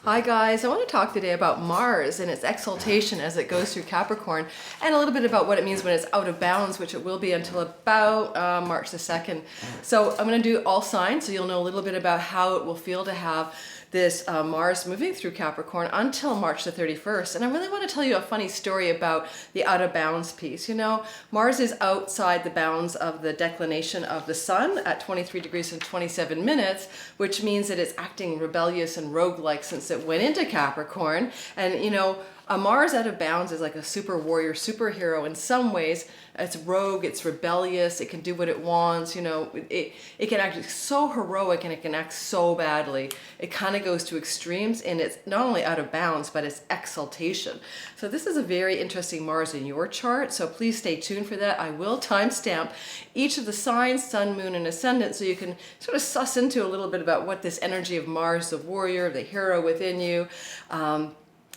Hi guys, I want to talk today about Mars and its exaltation as it goes through Capricorn, and a little bit about what it means when it's out of bounds, which it will be until about March the 2nd. So I'm going to do all signs, so you'll know a little bit about how it will feel to have this Mars moving through Capricorn until March the 31st. And I really want to tell you a funny story about the out of bounds piece. You know, Mars is outside the bounds of the declination of the sun at 23 degrees and 27 minutes, which means that it's acting rebellious and rogue-like since it went into Capricorn. And, you know, a Mars out of bounds is like a super warrior, superhero in some ways. It's rogue, it's rebellious, it can do what it wants, you know, it can act so heroic and it can act so badly. It kind of goes to extremes, and it's not only out of bounds, but it's exaltation. So this is a very interesting Mars in your chart, so please stay tuned for that. I will timestamp each of the signs, sun, moon, and ascendant, so you can sort of suss into a little bit about what this energy of Mars, the warrior, the hero within you,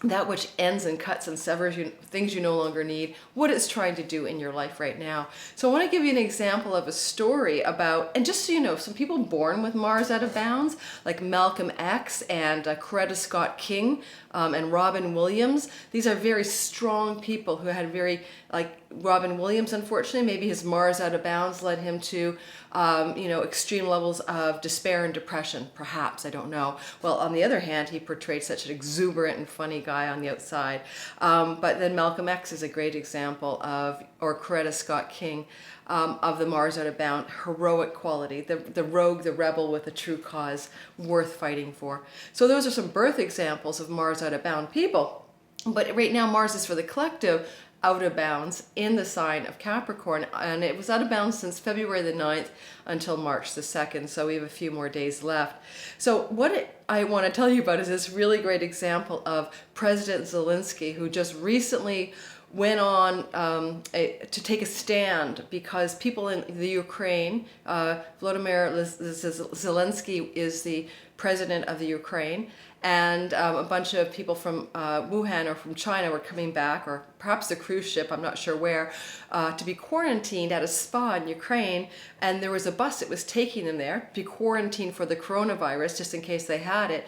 that which ends and cuts and severs you, things you no longer need, what it's trying to do in your life right now. So I want to give you an example of a story about, and just so you know, some people born with Mars out of bounds, like Malcolm X and Coretta Scott King and Robin Williams. These are very strong people who had very, like Robin Williams, unfortunately, maybe his Mars out of bounds led him to, you know, extreme levels of despair and depression, perhaps, I don't know. Well, on the other hand, he portrayed such an exuberant and funny guy on the outside. But then Malcolm X is a great example of, or Coretta Scott King, of the Mars out of bound heroic quality, the rogue, the rebel with a true cause worth fighting for. So those are some birth examples of Mars out of bound people. But right now Mars is for the collective out of bounds in the sign of Capricorn, and it was out of bounds since February the 9th until March the 2nd, so we have a few more days left. So what I want to tell you about is this really great example of President Zelensky, who just recently went on to take a stand because people in the Ukraine, Volodymyr Zelensky is the president of the Ukraine, and a bunch of people from Wuhan or from China were coming back, or perhaps the cruise ship, I'm not sure where, to be quarantined at a spa in Ukraine, and there was a bus that was taking them there to be quarantined for the coronavirus, just in case they had it.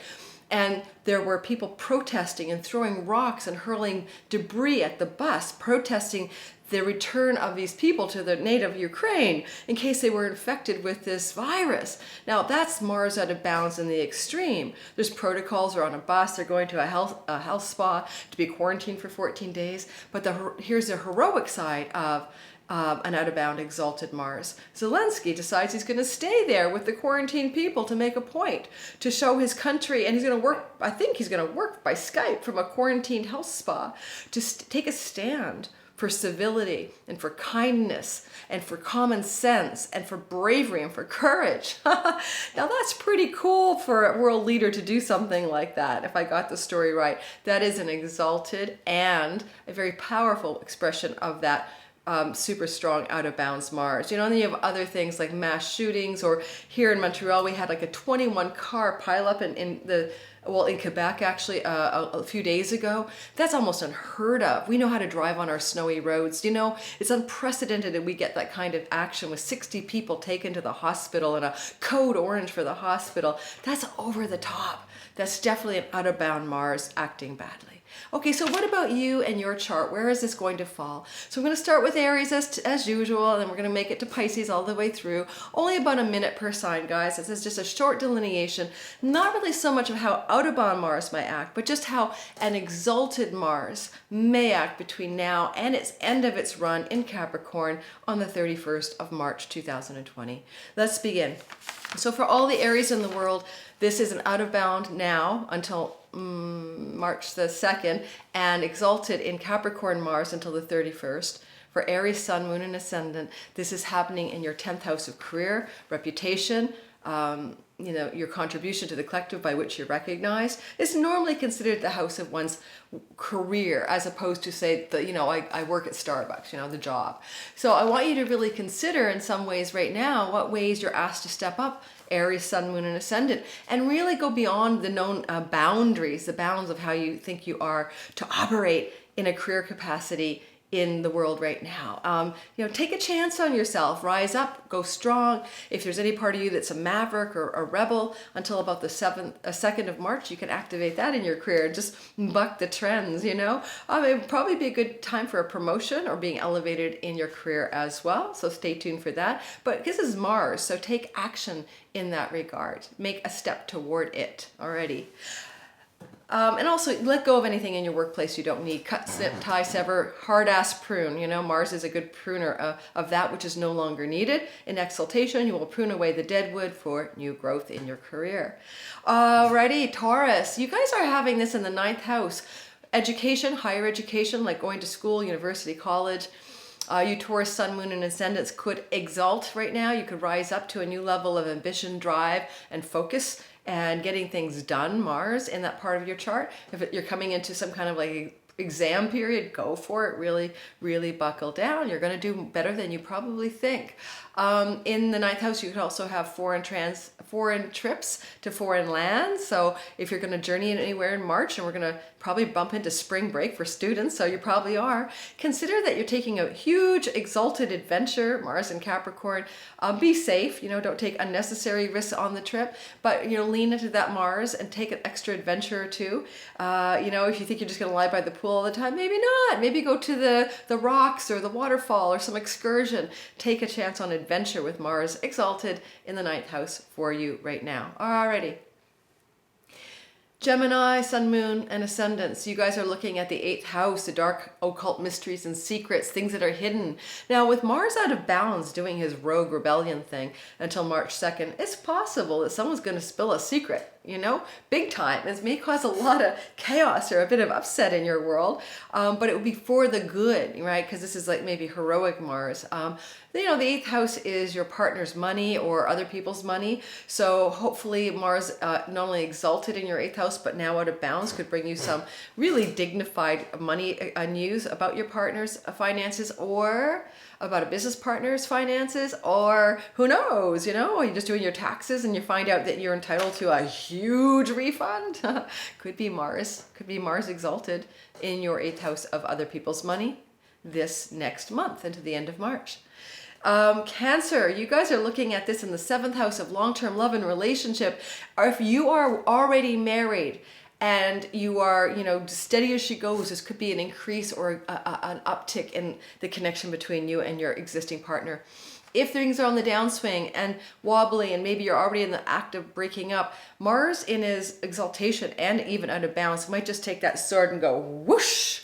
And there were people protesting and throwing rocks and hurling debris at the bus, protesting the return of these people to their native Ukraine in case they were infected with this virus. Now that's Mars out of bounds in the extreme. There's protocols, they're on a bus, they're going to a health spa to be quarantined for 14 days. But here's the heroic side of an out-of-bound exalted Mars. Zelensky decides he's going to stay there with the quarantined people to make a point, to show his country, and he's going to work, I think he's going to work by Skype from a quarantined health spa to take a stand for civility and for kindness and for common sense and for bravery and for courage. Now that's pretty cool for a world leader to do something like that, if I got the story right. That is an exalted and a very powerful expression of that super strong out of bounds Mars. You know, and then you have other things like mass shootings, or here in Montreal we had like a 21 car pileup in Quebec actually a few days ago. That's almost unheard of. We know how to drive on our snowy roads. You know, it's unprecedented that we get that kind of action with 60 people taken to the hospital and a code orange for the hospital. That's over the top. That's definitely an out of bound Mars acting badly. Okay, so what about you and your chart? Where is this going to fall? So I'm going to start with Aries as usual, and then we're going to make it to Pisces all the way through. Only about a minute per sign, guys. This is just a short delineation, not really so much of how out-of-bound Mars might act, but just how an exalted Mars may act between now and its end of its run in Capricorn on the 31st of March 2020. Let's begin. So for all the Aries in the world, this is an out-of-bound now until March the 2nd, and exalted in Capricorn Mars until the 31st. For Aries, Sun, Moon, and Ascendant, this is happening in your 10th house of career, reputation, you know, your contribution to the collective by which you're recognized. It's normally considered the house of one's career, as opposed to, say, you know, I work at Starbucks, you know, the job. So I want you to really consider in some ways right now what ways you're asked to step up, Aries, Sun, Moon, and Ascendant, and really go beyond the known boundaries, the bounds of how you think you are to operate in a career capacity in the world right now. Take a chance on yourself, rise up, go strong. If there's any part of you that's a maverick or a rebel, until about the 2nd of March, you can activate that in your career. Just buck the trends, It would probably be a good time for a promotion or being elevated in your career as well. So stay tuned for that. But this is Mars, so take action in that regard. Make a step toward it already. And also let go of anything in your workplace you don't need. Cut, snip, tie, sever, hard-ass prune. Mars is a good pruner of that which is no longer needed. In exaltation, you will prune away the dead wood for new growth in your career. Alrighty, Taurus. You guys are having this in the 9th house. Education, higher education, like going to school, university, college. You Taurus, Sun, Moon, and Ascendants could exalt right now. You could rise up to a new level of ambition, drive, and focus, and getting things done, Mars, in that part of your chart. If you're coming into some kind of like exam period, go for it. Really, really buckle down. You're going to do better than you probably think. In the 9th house, you could also have foreign trips to foreign lands. So if you're going to journey anywhere in March, and we're going to probably bump into spring break for students, so you probably are, consider that you're taking a huge exalted adventure, Mars and Capricorn. Be safe, don't take unnecessary risks on the trip, but lean into that Mars and take an extra adventure or two. If you think you're just going to lie by the pool all the time, maybe not. Maybe go to the rocks or the waterfall or some excursion. Take a chance on adventure with Mars exalted in the 9th house for you right now. Alrighty. Gemini, Sun, Moon, and Ascendants. You guys are looking at the 8th house, the dark occult mysteries and secrets, things that are hidden. Now, with Mars out of balance doing his rogue rebellion thing until March 2nd, it's possible that someone's going to spill a secret, big time. It may cause a lot of chaos or a bit of upset in your world, but it would be for the good, right? Because this is like maybe heroic Mars. The 8th house is your partner's money or other people's money. So hopefully Mars, not only exalted in your 8th house, but now out of bounds, could bring you some really dignified money news about your partner's finances, or about a business partner's finances, or who knows, are you just doing your taxes and you find out that you're entitled to a huge refund? Could be Mars exalted in your 8th house of other people's money this next month into the end of March. Cancer, you guys are looking at this in the 7th house of long-term love and relationship. Or if you are already married and you are, steady as she goes, this could be an increase or an uptick in the connection between you and your existing partner. If things are on the downswing and wobbly and maybe you're already in the act of breaking up, Mars in his exaltation and even out of balance might just take that sword and go whoosh.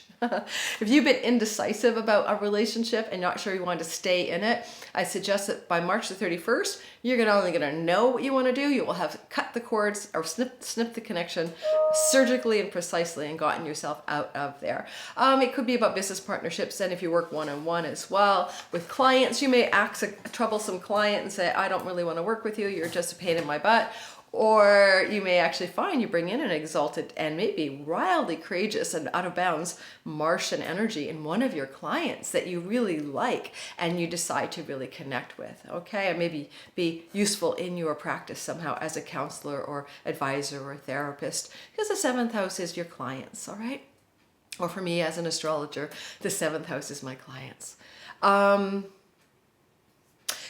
If you've been indecisive about a relationship and not sure you want to stay in it, I suggest that by March the 31st, you're only going to know what you want to do. You will have cut the cords or snip the connection surgically and precisely and gotten yourself out of there. It could be about business partnerships, and if you work one-on-one as well. With clients, you may ask a troublesome client and say, I don't really want to work with you. You're just a pain in my butt. Or you may actually find you bring in an exalted and maybe wildly courageous and out of bounds Martian energy in one of your clients that you really like and you decide to really connect with, okay? And maybe be useful in your practice somehow as a counselor or advisor or therapist, because the 7th house is your clients, all right? Or for me as an astrologer, the 7th house is my clients.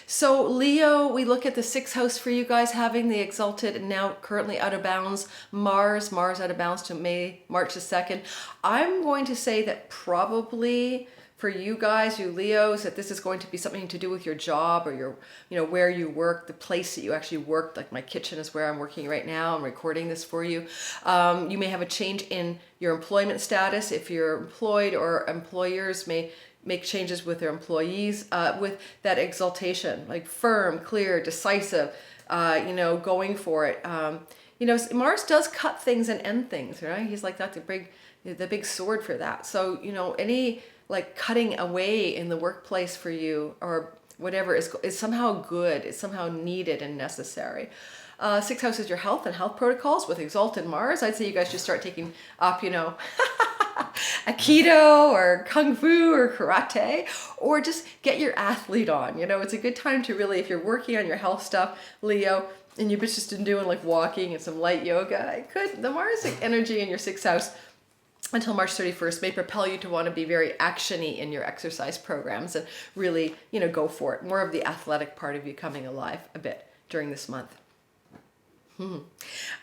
So Leo, we look at the 6th house for you guys, having the exalted and now currently out of bounds Mars out of bounds to March the 2nd. I'm going to say that probably for you guys, you Leos, that this is going to be something to do with your job or your, where you work, the place that you actually work. Like my kitchen is where I'm working right now. I'm recording this for you. You may have a change in your employment status if you're employed, or employers may make changes with their employees with that exaltation, like firm, clear, decisive, going for it. Mars does cut things and end things, right? He's like that, the big sword for that. So, any like cutting away in the workplace for you or whatever is somehow good, it's somehow needed and necessary. 6th house is your health and health protocols with exalted Mars. I'd say you guys should start taking up, Aikido or Kung Fu or Karate, or just get your athlete on. It's a good time to really, if you're working on your health stuff, Leo, and you've just been doing like walking and some light yoga, the Mars energy in your 6th house until March 31st may propel you to want to be very action-y in your exercise programs and really, go for it. More of the athletic part of you coming alive a bit during this month.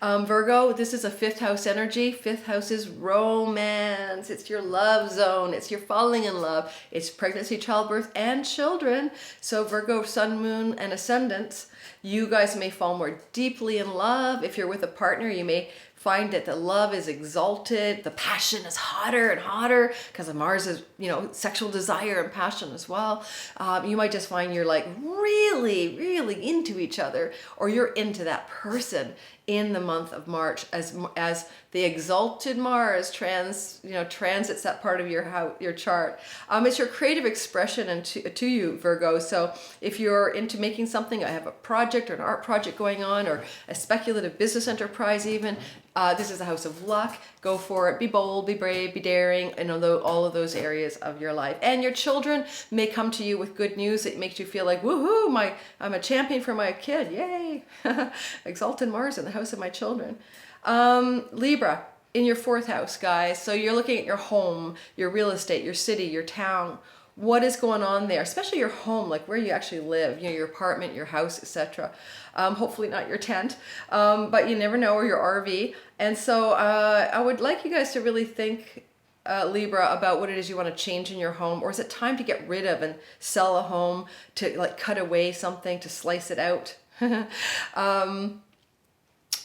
Virgo, this is a 5th house energy. 5th house is romance. It's your love zone. It's your falling in love. It's pregnancy, childbirth, and children. So Virgo, sun, moon, and ascendants, you guys may fall more deeply in love. If you're with a partner, you may find that the love is exalted, the passion is hotter and hotter because of Mars is, sexual desire and passion as well. You might just find you're like really, really into each other, or you're into that person in the month of March as the exalted Mars transits that part of your chart. It's your creative expression to you, Virgo. So if you're into making something, I have a project or an art project going on, or a speculative business enterprise even, this is the house of luck. Go for it. Be bold, be brave, be daring, and all of those areas of your life. And your children may come to you with good news that makes you feel like, woohoo, I'm a champion for my kid. Yay. Exalted Mars in the house of my children. Libra, in your 4th house, guys. So you're looking at your home, your real estate, your city, your town. What is going on there, especially your home, like where you actually live, your apartment, your house, etc. Hopefully not your tent, but you never know, or your RV. And so I would like you guys to really think, Libra, about what it is you want to change in your home, or is it time to get rid of and sell a home, to like cut away something, to slice it out?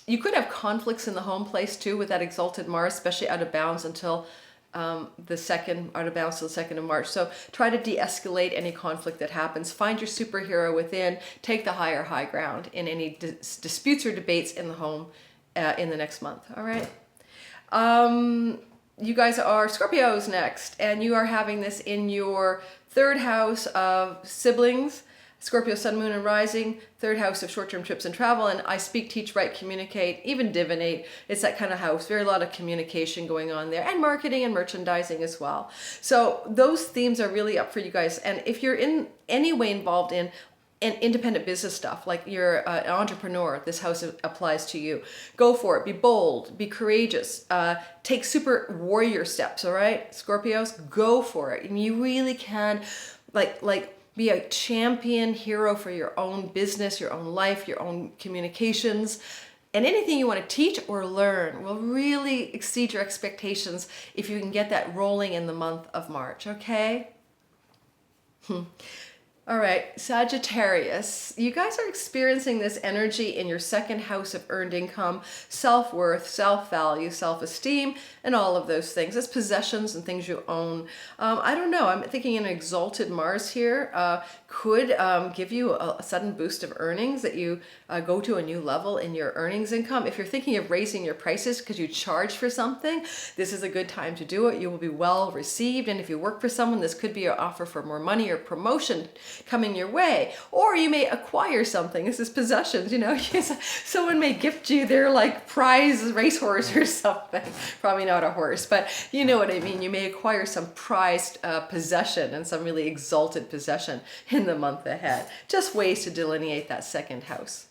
You could have conflicts in the home place too with that exalted Mars, especially out of bounds until out of bounds till the 2nd of March. So try to de-escalate any conflict that happens. Find your superhero within. Take the high ground in any disputes or debates in the home in the next month. All right. You guys are Scorpios next, and you are having this in your 3rd house of siblings. Scorpio, sun, moon, and rising, 3rd house of short-term trips and travel, and I speak, teach, write, communicate, even divinate. It's that kind of house. Very a lot of communication going on there, and marketing and merchandising as well. So those themes are really up for you guys. And if you're in any way involved in independent business stuff, like you're an entrepreneur, this house applies to you. Go for it. Be bold. Be courageous. Take super warrior steps, all right? Scorpios, go for it. And you really can, be a champion hero for your own business, your own life, your own communications. And anything you want to teach or learn will really exceed your expectations if you can get that rolling in the month of March, okay? All right, Sagittarius, you guys are experiencing this energy in your 2nd house of earned income, self-worth, self-value, self-esteem, and all of those things. It's possessions and things you own. I don't know, I'm thinking an exalted Mars here could give you a sudden boost of earnings, that you go to a new level in your earnings income. If you're thinking of raising your prices because you charge for something, this is a good time to do it. You will be well received. And if you work for someone, this could be an offer for more money or promotion coming your way. Or you may acquire something. This is possessions, someone may gift you their prize racehorse or something. Probably not a horse, but you know what I mean. You may acquire some prized possession, and some really exalted possession in the month ahead. Just ways to delineate that 2nd house.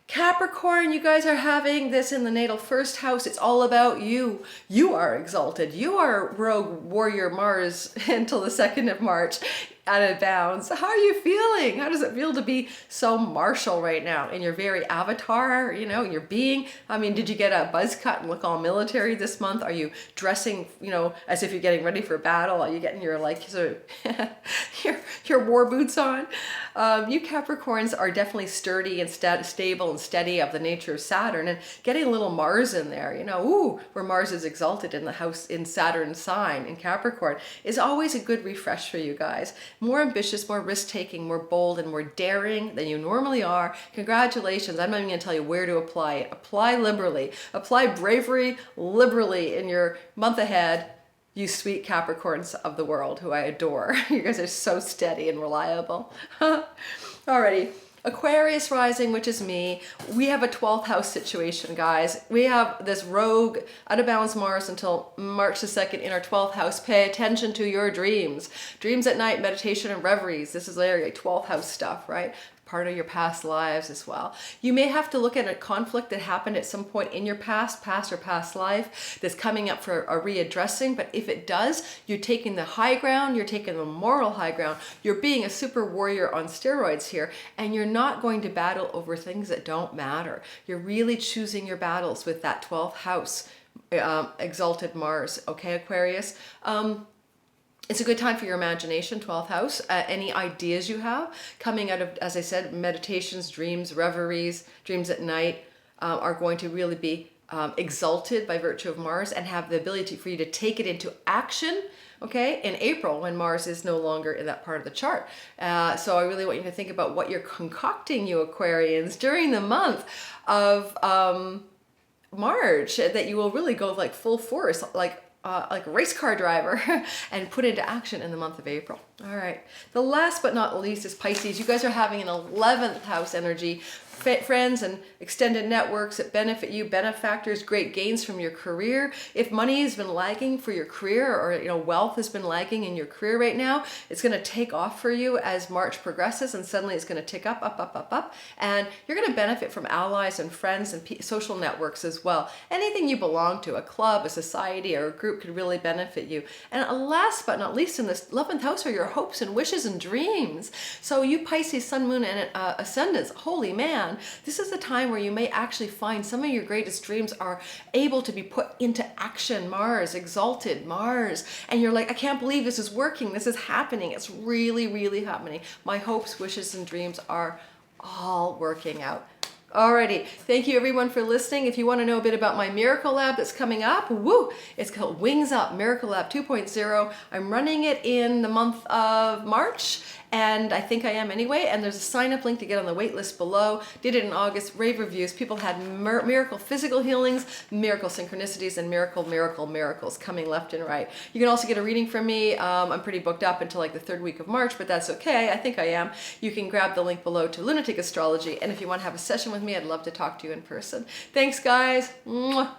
Capricorn, you guys are having this in the natal 1st house. It's all about you. You are exalted. You are rogue warrior Mars until the 2nd of March. Out of bounds. How are you feeling? How does it feel to be so martial right now in your very avatar, in your being? I mean, did you get a buzz cut and look all military this month? Are you dressing, as if you're getting ready for battle? Are you getting your your war boots on? You Capricorns are definitely sturdy and stable and steady of the nature of Saturn, and getting a little Mars in there, where Mars is exalted in the house in Saturn's sign in Capricorn, is always a good refresh for you guys. More ambitious, more risk-taking, more bold, and more daring than you normally are. Congratulations. I'm not even going to tell you where to apply it. Apply liberally. Apply bravery liberally in your month ahead. You sweet Capricorns of the world who I adore. You guys are so steady and reliable. Alrighty. Aquarius rising, which is me. We have a 12th house situation, guys. We have this rogue, out of bounds Mars until March the 2nd in our 12th house. Pay attention to your dreams. Dreams at night, meditation and reveries. This is area 12th house stuff, right? part of your past lives as well. You may have to look at a conflict that happened at some point in your past or past life that's coming up for a readdressing. But if it does, you're taking the high ground, you're taking the moral high ground, you're being a super warrior on steroids here, and you're not going to battle over things that don't matter. You're really choosing your battles with that 12th house, exalted Mars, okay, Aquarius? It's a good time for your imagination, 12th house. Any ideas you have coming out of, as I said, meditations, dreams, reveries, dreams at night are going to really be exalted by virtue of Mars and have the ability for you to take it into action, okay, in April when Mars is no longer in that part of the chart. So I really want you to think about what you're concocting, you Aquarians, during the month of March, that you will really go like full force, like a race car driver and put into action in the month of April. All right. The last but not least is Pisces. You guys are having an 11th house energy. Friends and extended networks that benefit you, benefactors, great gains from your career. If money has been lagging for your career, or wealth has been lagging in your career right now, it's going to take off for you as March progresses, and suddenly it's going to tick up, and you're going to benefit from allies and friends and social networks as well. Anything you belong to, a club, a society, or a group could really benefit you. And last but not least, in this 11th house are your hopes and wishes and dreams. So you Pisces, Sun, Moon, and Ascendants, holy man, this is the time where you may actually find some of your greatest dreams are able to be put into action. Mars, exalted Mars. And you're like, I can't believe this is working. This is happening. It's really, really happening. My hopes, wishes, and dreams are all working out. Alrighty, thank you everyone for listening. If you want to know a bit about my Miracle Lab that's coming up, it's called Wings Up Miracle Lab 2.0. I'm running it in the month of March, and I think I am anyway, and there's a sign-up link to get on the wait list below. Did it in August, rave reviews. People had miracle physical healings, miracle synchronicities, and miracles coming left and right. You can also get a reading from me. I'm pretty booked up until like the 3rd week of March, but that's okay. I think I am. You can grab the link below to Lunatic Astrology, and if you want to have a session with me, I'd love to talk to you in person. Thanks, guys. Mwah.